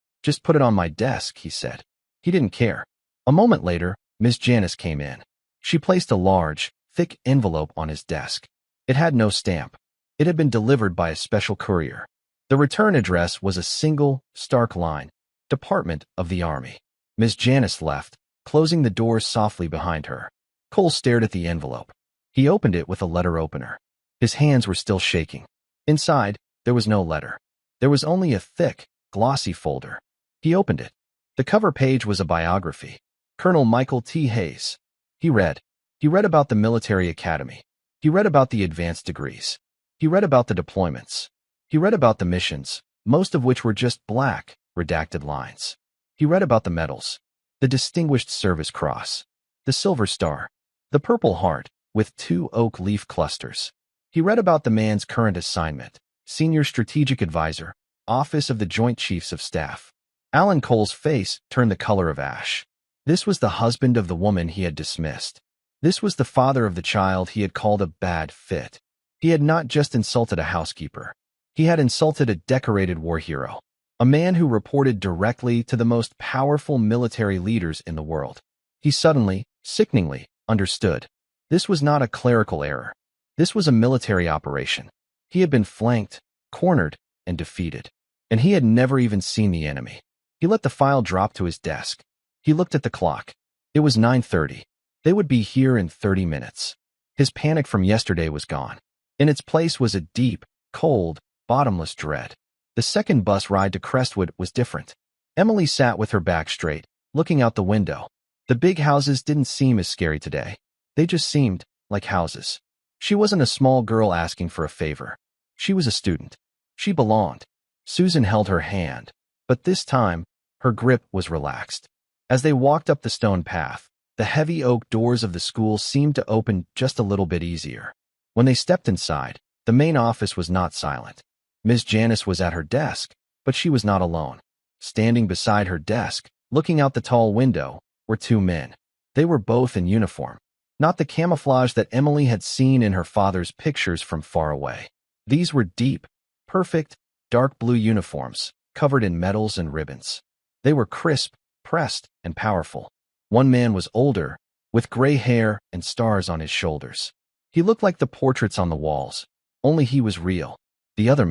put it on my desk, he said. He didn't care. A moment later, Miss Janice came in. She placed a large, thick envelope on his desk. It had no stamp. It had been delivered by a special courier. The return address was a single, stark line. Department of the Army. Miss Janice left, closing the door softly behind her. Cole stared at the envelope. He opened it with a letter opener. His hands were still shaking. Inside, there was no letter. There was only a thick, glossy folder. He opened it. The cover page was a biography. Colonel Michael T. Hayes. He read about the military academy. He read about the advanced degrees. He read about the deployments. He read about the missions, most of which were just black, redacted lines. He read about the medals, the Distinguished Service Cross, the Silver Star, the Purple Heart, with 2 oak leaf clusters. He read about the man's current assignment: Senior Strategic Advisor, Office of the Joint Chiefs of Staff. Alan Cole's face turned the color of ash. This was the husband of the woman he had dismissed. This was the father of the child he had called a bad fit. He had not just insulted a housekeeper. He had insulted a decorated war hero, a man who reported directly to the most powerful military leaders in the world. He suddenly, sickeningly, understood. This was not a clerical error. This was a military operation. He had been flanked, cornered, and defeated. And he had never even seen the enemy. He let the file drop to his desk. He looked at the clock. It was 9:30. They would be here in 30 minutes. His panic from yesterday was gone. In its place was a deep, cold, bottomless dread. The second bus ride to Crestwood was different. Emily sat with her back straight, looking out the window. The big houses didn't seem as scary today. They just seemed like houses. She wasn't a small girl asking for a favor. She was a student. She belonged. Susan held her hand, but this time, her grip was relaxed. As they walked up the stone path, the heavy oak doors of the school seemed to open just a little bit easier. When they stepped inside, the main office was not silent. Miss Janice was at her desk, but she was not alone. Standing beside her desk, looking out the tall window, were two men. They were both in uniform, not the camouflage that Emily had seen in her father's pictures from far away. These were deep, perfect, dark blue uniforms, covered in medals and ribbons. They were crisp, pressed, and powerful. One man was older, with gray hair and stars on his shoulders. He looked like the portraits on the walls, only he was real. The other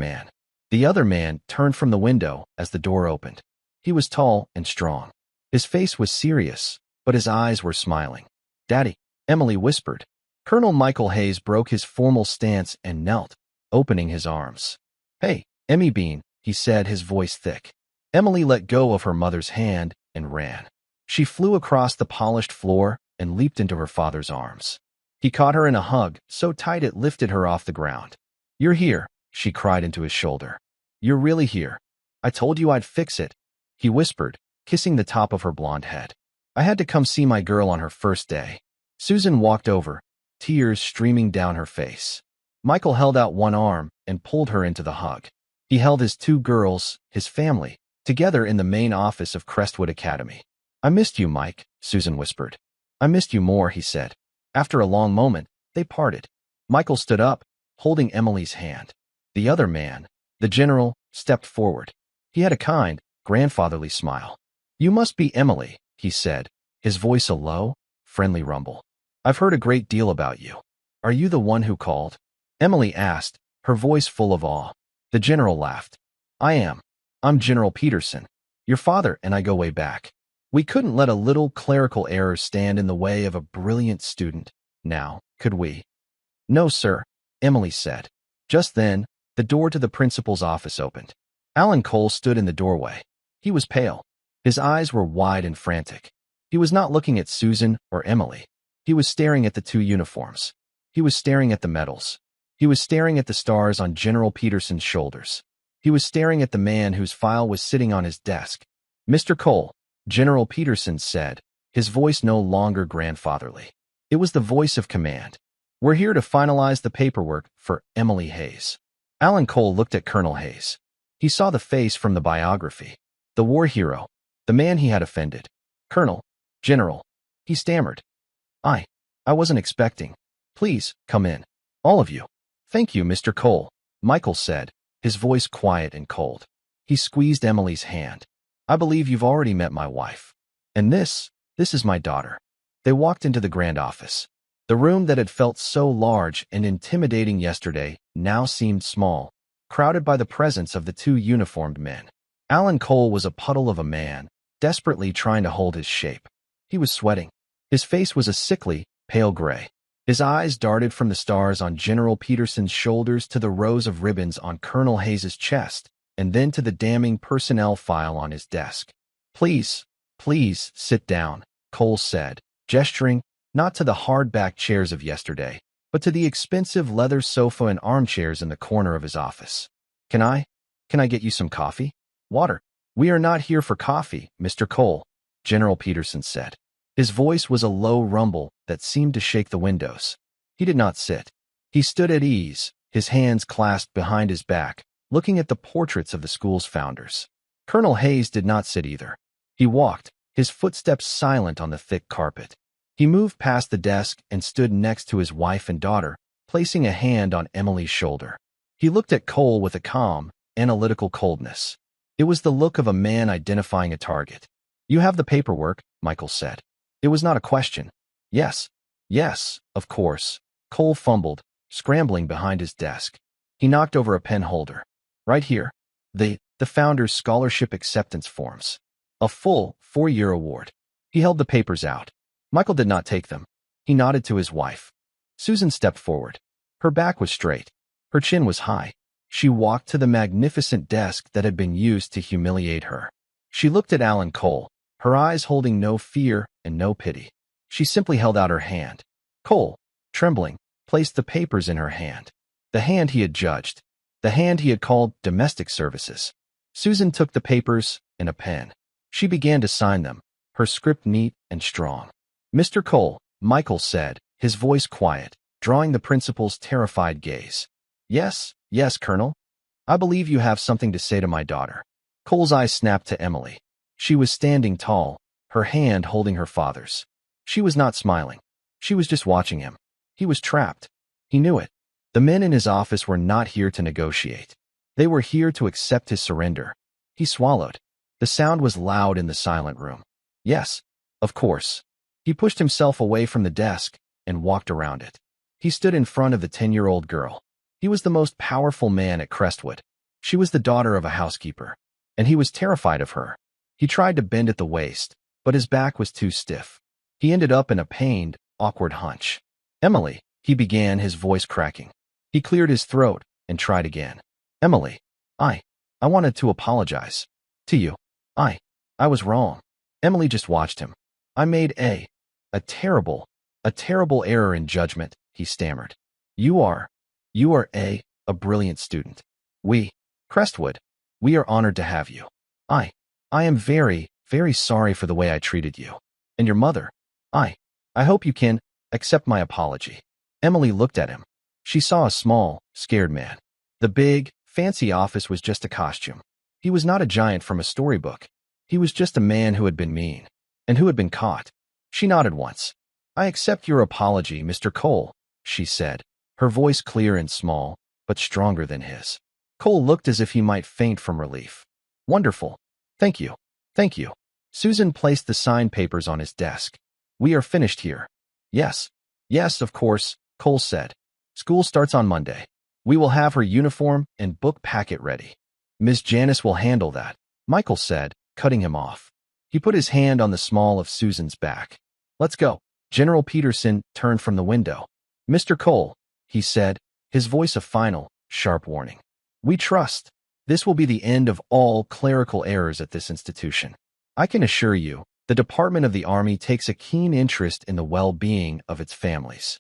man turned from the window as the door opened. He was tall and strong. His face was serious, but his eyes were smiling. "Daddy," Emily whispered. Colonel Michael Hayes broke his formal stance and knelt, opening his arms. "Hey, Emmy Bean," he said, his voice thick. Emily let go of her mother's hand and ran. She flew across the polished floor and leaped into her father's arms. He caught her in a hug, so tight it lifted her off the ground. "You're here," she cried into his shoulder. "You're really here. I told you I'd fix it," he whispered, kissing the top of her blonde head. "I had to come see my girl on her first day." Susan walked over, tears streaming down her face. Michael held out one arm and pulled her into the hug. He held his two girls, his family, together in the main office of Crestwood Academy. "I missed you, Mike," Susan whispered. "I missed you more," he said. After a long moment, they parted. Michael stood up, holding Emily's hand. The other man, the general, stepped forward. He had a kind, grandfatherly smile. "You must be Emily," he said, his voice a low, friendly rumble. "I've heard a great deal about you. Are you the one who called?" Emily asked, her voice full of awe. The general laughed. "I am. I'm General Peterson. Your father and I go way back. We couldn't let a little clerical error stand in the way of a brilliant student, now, could we?" "No, sir," Emily said. Just then, the door to the principal's office opened. Alan Cole stood in the doorway. He was pale. His eyes were wide and frantic. He was not looking at Susan or Emily. He was staring at the two uniforms. He was staring at the medals. He was staring at the stars on General Peterson's shoulders. He was staring at the man whose file was sitting on his desk. "Mr. Cole," General Peterson said, his voice no longer grandfatherly. It was the voice of command. "We're here to finalize the paperwork for Emily Hayes." Alan Cole looked at Colonel Hayes. He saw the face from the biography. The war hero. The man he had offended. "Colonel, General," he stammered. I wasn't expecting. Please, come in. All of you." "Thank you, Mr. Cole," Michael said, his voice quiet and cold. He squeezed Emily's hand. "I believe you've already met my wife. And this is my daughter." They walked into the grand office. The room that had felt so large and intimidating yesterday now seemed small, crowded by the presence of the two uniformed men. Alan Cole was a puddle of a man, desperately trying to hold his shape. He was sweating. His face was a sickly, pale gray. His eyes darted from the stars on General Peterson's shoulders to the rows of ribbons on Colonel Hayes's chest, and then to the damning personnel file on his desk. Please sit down," Cole said, gesturing not to the hard-backed chairs of yesterday, but to the expensive leather sofa and armchairs in the corner of his office. Can I get you some coffee? Water?" "We are not here for coffee, Mr. Cole," General Peterson said. His voice was a low rumble that seemed to shake the windows. He did not sit. He stood at ease, his hands clasped behind his back, looking at the portraits of the school's founders. Colonel Hayes did not sit either. He walked, his footsteps silent on the thick carpet. He moved past the desk and stood next to his wife and daughter, placing a hand on Emily's shoulder. He looked at Cole with a calm, analytical coldness. It was the look of a man identifying a target. "You have the paperwork," Michael said. It was not a question. Yes, of course. Cole fumbled, scrambling behind his desk. He knocked over a pen holder. "Right here. The founder's scholarship acceptance forms. A full 4-year award." He held the papers out. Michael did not take them. He nodded to his wife. Susan stepped forward. Her back was straight. Her chin was high. She walked to the magnificent desk that had been used to humiliate her. She looked at Alan Cole, her eyes holding no fear and no pity. She simply held out her hand. Cole, trembling, placed the papers in her hand. The hand he had judged. The hand he had called domestic services. Susan took the papers and a pen. She began to sign them, her script neat and strong. "Mr. Cole," Michael said, his voice quiet, drawing the principal's terrified gaze. Yes, Colonel. I believe you have something to say to my daughter." Cole's eyes snapped to Emily. She was standing tall, her hand holding her father's. She was not smiling. She was just watching him. He was trapped. He knew it. The men in his office were not here to negotiate. They were here to accept his surrender. He swallowed. The sound was loud in the silent room. Yes, of course. He pushed himself away from the desk and walked around it. He stood in front of the 10-year-old girl. He was the most powerful man at Crestwood. She was the daughter of a housekeeper, and he was terrified of her. He tried to bend at the waist, but his back was too stiff. He ended up in a pained, awkward hunch. "Emily," he began, his voice cracking. He cleared his throat and tried again. "Emily, I wanted to apologize. To you. I was wrong." Emily just watched him. "I made a terrible error in judgment," he stammered. You are a brilliant student. Crestwood, we are honored to have you. I am very, very sorry for the way I treated you. And your mother. I hope you can accept my apology." Emily looked at him. She saw a small, scared man. The big, fancy office was just a costume. He was not a giant from a storybook. He was just a man who had been mean, and who had been caught. She nodded once. "I accept your apology, Mr. Cole," she said, her voice clear and small, but stronger than his. Cole looked as if he might faint from relief. "Wonderful. Thank you. Thank you." Susan placed the signed papers on his desk. "We are finished here." Yes, of course," Cole said. "School starts on Monday. We will have her uniform and book packet ready. Miss Janice will handle that," Michael said, cutting him off. He put his hand on the small of Susan's back. "Let's go." General Peterson turned from the window. "Mr. Cole," he said, his voice a final, sharp warning. "We trust. This will be the end of all clerical errors at this institution. I can assure you, the Department of the Army takes a keen interest in the well-being of its families."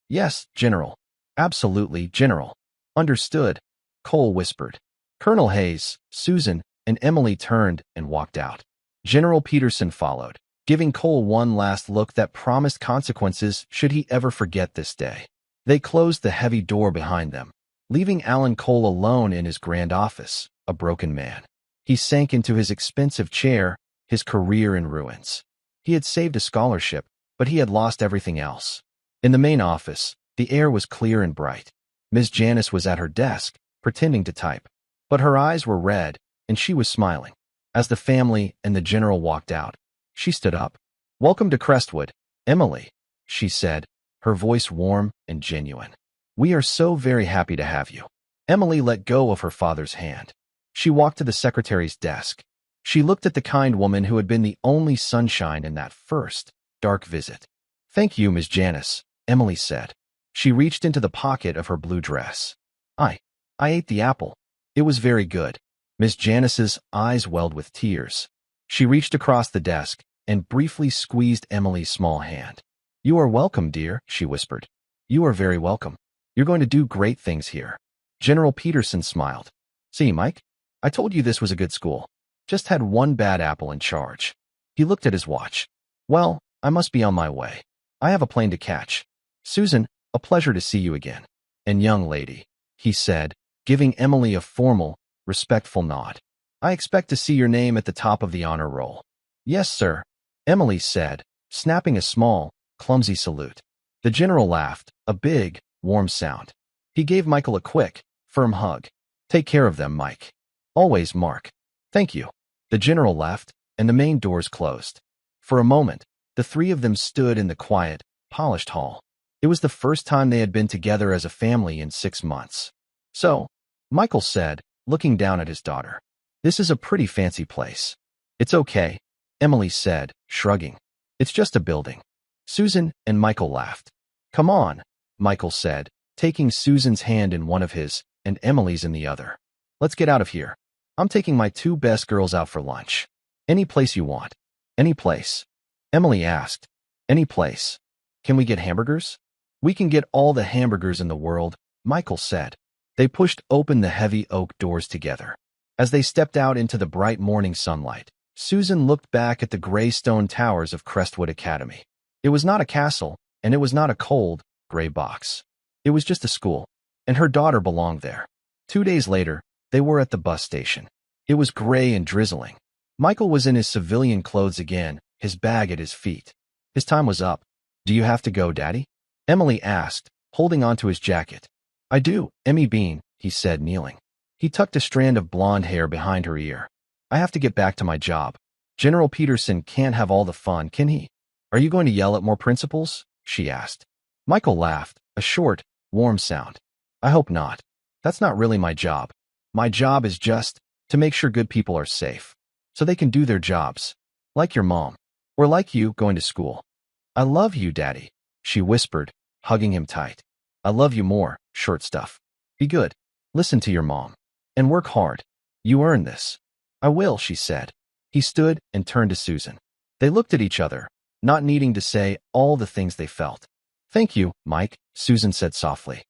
"Yes, General. Absolutely, General." "Understood," Cole whispered. Colonel Hayes, Susan, and Emily turned and walked out. General Peterson followed, giving Cole one last look that promised consequences should he ever forget this day. They closed the heavy door behind them, leaving Alan Cole alone in his grand office, a broken man. He sank into his expensive chair, his career in ruins. He had saved a scholarship, but he had lost everything else. In the main office, the air was clear and bright. Miss Janice was at her desk, pretending to type. But her eyes were red, and she was smiling. As the family and the general walked out, she stood up. "Welcome to Crestwood, Emily," she said, her voice warm and genuine. "We are so very happy to have you." Emily let go of her father's hand. She walked to the secretary's desk. She looked at the kind woman who had been the only sunshine in that first, dark visit. "Thank you, Miss Janice," Emily said. She reached into the pocket of her blue dress. I ate the apple. It was very good." Miss Janice's eyes welled with tears. She reached across the desk and briefly squeezed Emily's small hand. "You are welcome, dear," she whispered. "You are very welcome. You're going to do great things here." General Peterson smiled. "See, Mike, I told you this was a good school. Just had one bad apple in charge." He looked at his watch. "Well, I must be on my way. I have a plane to catch. Susan, a pleasure to see you again." and young lady, he said, giving Emily a formal, respectful nod. I expect to see your name at the top of the honor roll. Yes, sir, Emily said, snapping a small, clumsy salute. The general laughed, a big, warm sound. He gave Michael a quick, firm hug. Take care of them, Mike. Always, Mark. Thank you. The general left, and the main doors closed. For a moment, the three of them stood in the quiet, polished hall. It was the first time they had been together as a family in 6 months. So, Michael said, looking down at his daughter. This is a pretty fancy place. It's okay, Emily said, shrugging. It's just a building. Susan and Michael laughed. Come on, Michael said, taking Susan's hand in one of his and Emily's in the other. Let's get out of here. I'm taking my 2 best girls out for lunch. Any place you want. Any place. Emily asked. Any place. Can we get hamburgers? We can get all the hamburgers in the world, Michael said. They pushed open the heavy oak doors together. As they stepped out into the bright morning sunlight, Susan looked back at the gray stone towers of Crestwood Academy. It was not a castle, and it was not a cold, gray box. It was just a school, and her daughter belonged there. 2 days later, they were at the bus station. It was gray and drizzling. Michael was in his civilian clothes again, his bag at his feet. His time was up. Do you have to go, Daddy? Emily asked, holding onto his jacket. I do, Emmy Bean, he said, kneeling. He tucked a strand of blonde hair behind her ear. I have to get back to my job. General Peterson can't have all the fun, can he? Are you going to yell at more principals? She asked. Michael laughed, a short, warm sound. I hope not. That's not really my job. My job is just to make sure good people are safe, so they can do their jobs, like your mom, or like you going to school. I love you, Daddy, she whispered, hugging him tight. I love you more, short stuff. Be good. Listen to your mom. And work hard. You earn this. I will, she said. He stood and turned to Susan. They looked at each other, not needing to say all the things they felt. Thank you, Mike, Susan said softly.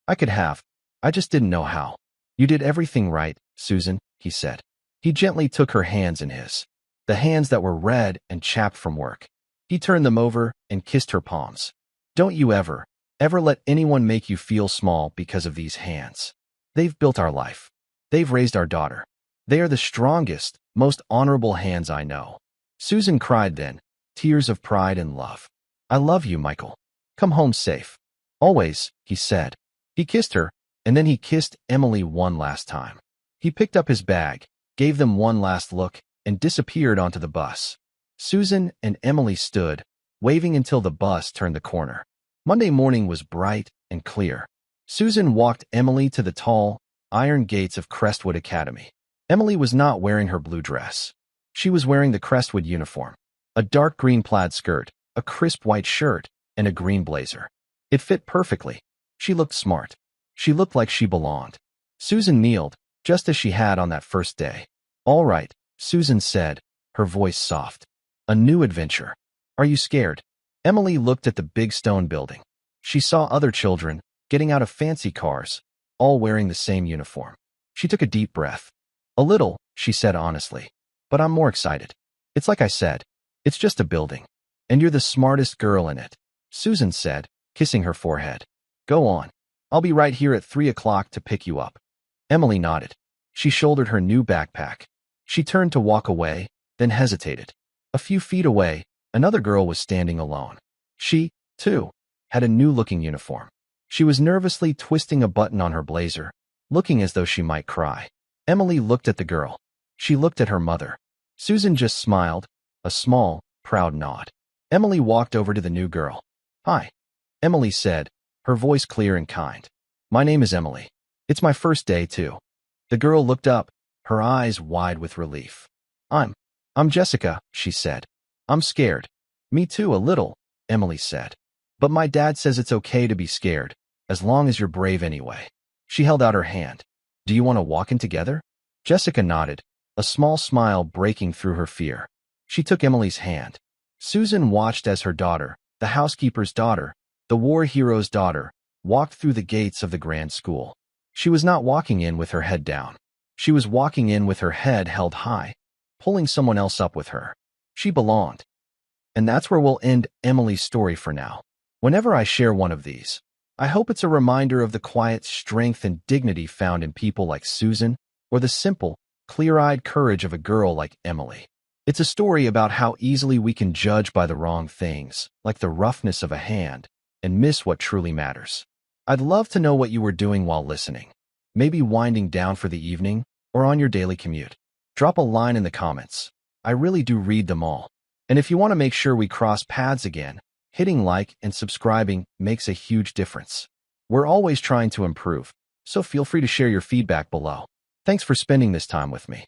I could have. I just didn't know how. You did everything right, Susan, he said. He gently took her hands in his, the hands that were red and chapped from work. He turned them over and kissed her palms. Don't you ever let anyone make you feel small because of these hands. They've built our life. They've raised our daughter. They are the strongest, most honorable hands I know. Susan cried then, tears of pride and love. I love you, Michael. Come home safe. Always, he said. He kissed her, and then he kissed Emily one last time. He picked up his bag, gave them one last look, and disappeared onto the bus. Susan and Emily stood, waving until the bus turned the corner. Monday morning was bright and clear. Susan walked Emily to the tall, iron gates of Crestwood Academy. Emily was not wearing her blue dress. She was wearing the Crestwood uniform, a dark green plaid skirt, a crisp white shirt, and a green blazer. It fit perfectly. She looked smart. She looked like she belonged. Susan kneeled, just as she had on that first day. All right, Susan said, her voice soft. A new adventure. Are you scared? Emily looked at the big stone building. She saw other children getting out of fancy cars, all wearing the same uniform. She took a deep breath. A little, she said honestly, but I'm more excited. It's like I said, it's just a building, and you're the smartest girl in it, Susan said, kissing her forehead. Go on. I'll be right here at 3 o'clock to pick you up. Emily nodded. She shouldered her new backpack. She turned to walk away, then hesitated. A few feet away, another girl was standing alone. She, too, had a new-looking uniform. She was nervously twisting a button on her blazer, looking as though she might cry. Emily looked at the girl. She looked at her mother. Susan just smiled, a small, proud nod. Emily walked over to the new girl. Hi, Emily said, her voice clear and kind. My name is Emily. It's my first day, too. The girl looked up, her eyes wide with relief. I'm Jessica, she said. I'm scared. Me too, a little, Emily said. But my dad says it's okay to be scared, as long as you're brave anyway. She held out her hand. Do you want to walk in together? Jessica nodded, a small smile breaking through her fear. She took Emily's hand. Susan watched as her daughter, the housekeeper's daughter, the war hero's daughter, walked through the gates of the grand school. She was not walking in with her head down. She was walking in with her head held high, pulling someone else up with her. She belonged. And that's where we'll end Emily's story for now. Whenever I share one of these, I hope it's a reminder of the quiet strength and dignity found in people like Susan, or the simple, clear-eyed courage of a girl like Emily. It's a story about how easily we can judge by the wrong things, like the roughness of a hand, and miss what truly matters. I'd love to know what you were doing while listening. Maybe winding down for the evening, or on your daily commute. Drop a line in the comments. I really do read them all. And if you want to make sure we cross paths again, hitting like and subscribing makes a huge difference. We're always trying to improve, so feel free to share your feedback below. Thanks for spending this time with me.